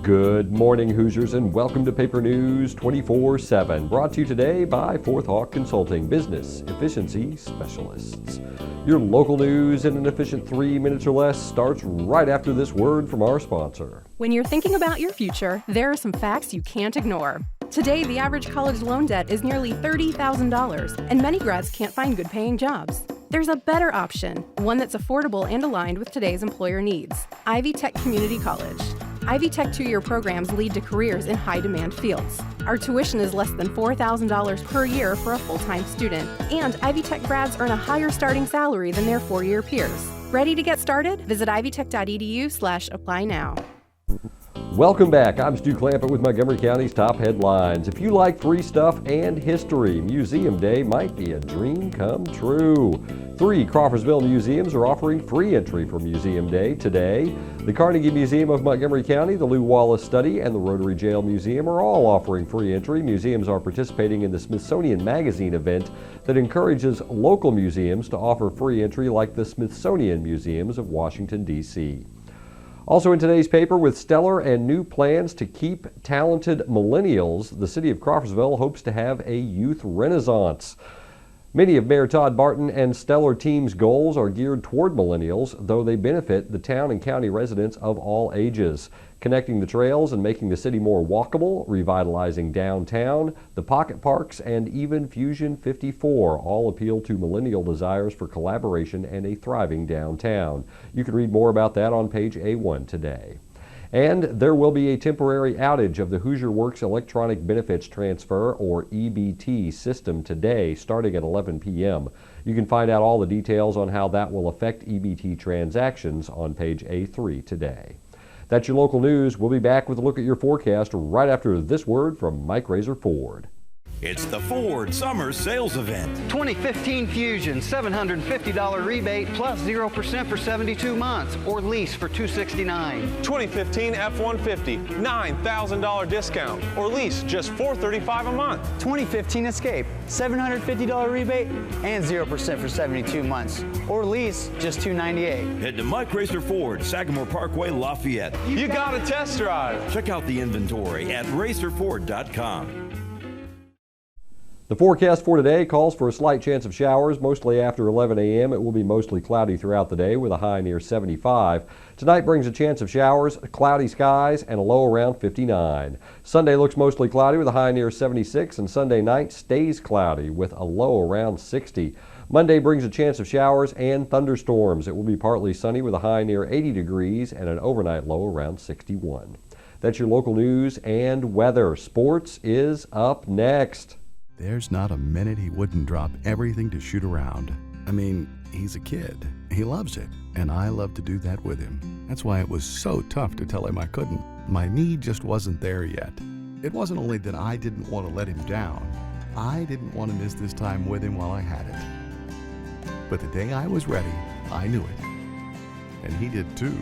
Good morning, Hoosiers, and welcome to Paper News 24/7, brought to you today by Fourth Hawk Consulting, business efficiency specialists. Your local news in an efficient 3 minutes or less starts right after this word from our sponsor. When you're thinking about your future, there are some facts you can't ignore. Today, the average college loan debt is nearly $30,000, and many grads can't find good-paying jobs. There's a better option, one that's affordable and aligned with today's employer needs. Ivy Tech Community College. Ivy Tech 2-year programs lead to careers in high-demand fields. Our tuition is less than $4,000 per year for a full-time student, and Ivy Tech grads earn a higher starting salary than their 4-year peers. Ready to get started? Visit ivytech.edu/apply now. Welcome back. I'm Stu Clampett with Montgomery County's top headlines. If you like free stuff and history, Museum Day might be a dream come true. 3 Crawfordsville museums are offering free entry for Museum Day today. The Carnegie Museum of Montgomery County, the Wallace Study, and the Rotary Jail Museum are all offering free entry. Museums are participating in the Smithsonian Magazine event that encourages local museums to offer free entry like the Smithsonian Museums of Washington, D.C. Also in today's paper, with stellar and new plans to keep talented millennials, the City of Crawfordsville hopes to have a youth renaissance. Many of Mayor Todd Barton and Stellar Team's goals are geared toward millennials, though they benefit the town and county residents of all ages. Connecting the trails and making the city more walkable, revitalizing downtown, the pocket parks, and even Fusion 54 all appeal to millennial desires for collaboration and a thriving downtown. You can read more about that on page A1 today. And there will be a temporary outage of the Hoosier Works Electronic Benefits Transfer, or EBT, system today, starting at 11 p.m. You can find out all the details on how that will affect EBT transactions on page A3 today. That's your local news. We'll be back with a look at your forecast right after this word from Mike Razor Ford. It's the Ford Summer Sales Event. 2015 Fusion, $750 rebate plus 0% for 72 months, or lease for $269. 2015 F-150, $9,000 discount, or lease just $435 a month. 2015 Escape, $750 rebate and 0% for 72 months, or lease just $298. Head to Mike Racer Ford, Sagamore Parkway, Lafayette. You got a test drive. Check out the inventory at racerford.com. The forecast for today calls for a slight chance of showers, mostly after 11 a.m. It will be mostly cloudy throughout the day with a high near 75. Tonight brings a chance of showers, cloudy skies, and a low around 59. Sunday looks mostly cloudy with a high near 76, and Sunday night stays cloudy with a low around 60. Monday brings a chance of showers and thunderstorms. It will be partly sunny with a high near 80 degrees and an overnight low around 61. That's your local news and weather. Sports is up next. There's not a minute he wouldn't drop everything to shoot around. I mean, he's a kid. He loves it, and I love to do that with him. That's why it was so tough to tell him I couldn't. My knee just wasn't there yet. It wasn't only that I didn't want to let him down. I didn't want to miss this time with him while I had it. But the day I was ready, I knew it. And he did too.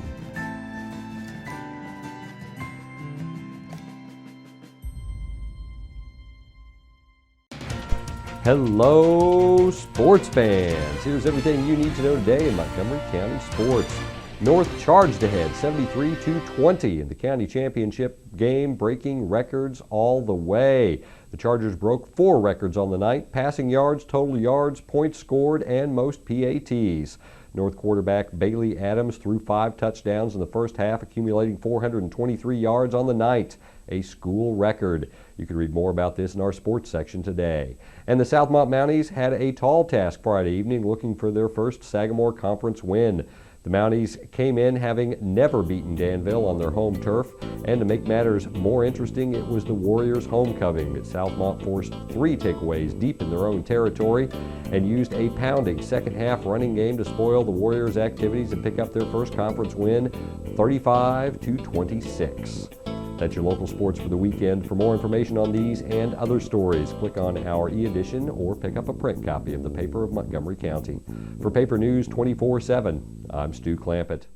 Hello, sports fans. Here's everything you need to know today in Montgomery County sports. North charged ahead 73-20 in the county championship game, breaking records all the way. The Chargers broke 4 records on the night: passing yards, total yards, points scored, and most PATs. North quarterback Bailey Adams threw 5 touchdowns in the first half, accumulating 423 yards on the night, a school record. You can read more about this in our sports section today. And the Southmont Mounties had a tall task Friday evening, looking for their first Sagamore Conference win. The Mounties came in having never beaten Danville on their home turf, and to make matters more interesting, it was the Warriors' homecoming that Southmont forced 3 takeaways deep in their own territory and used a pounding second-half running game to spoil the Warriors' activities and pick up their first conference win, 35-26. That's your local sports for the weekend. For more information on these and other stories, click on our e-edition or pick up a print copy of the paper of Montgomery County. For Paper News 24/7, I'm Stu Clampett.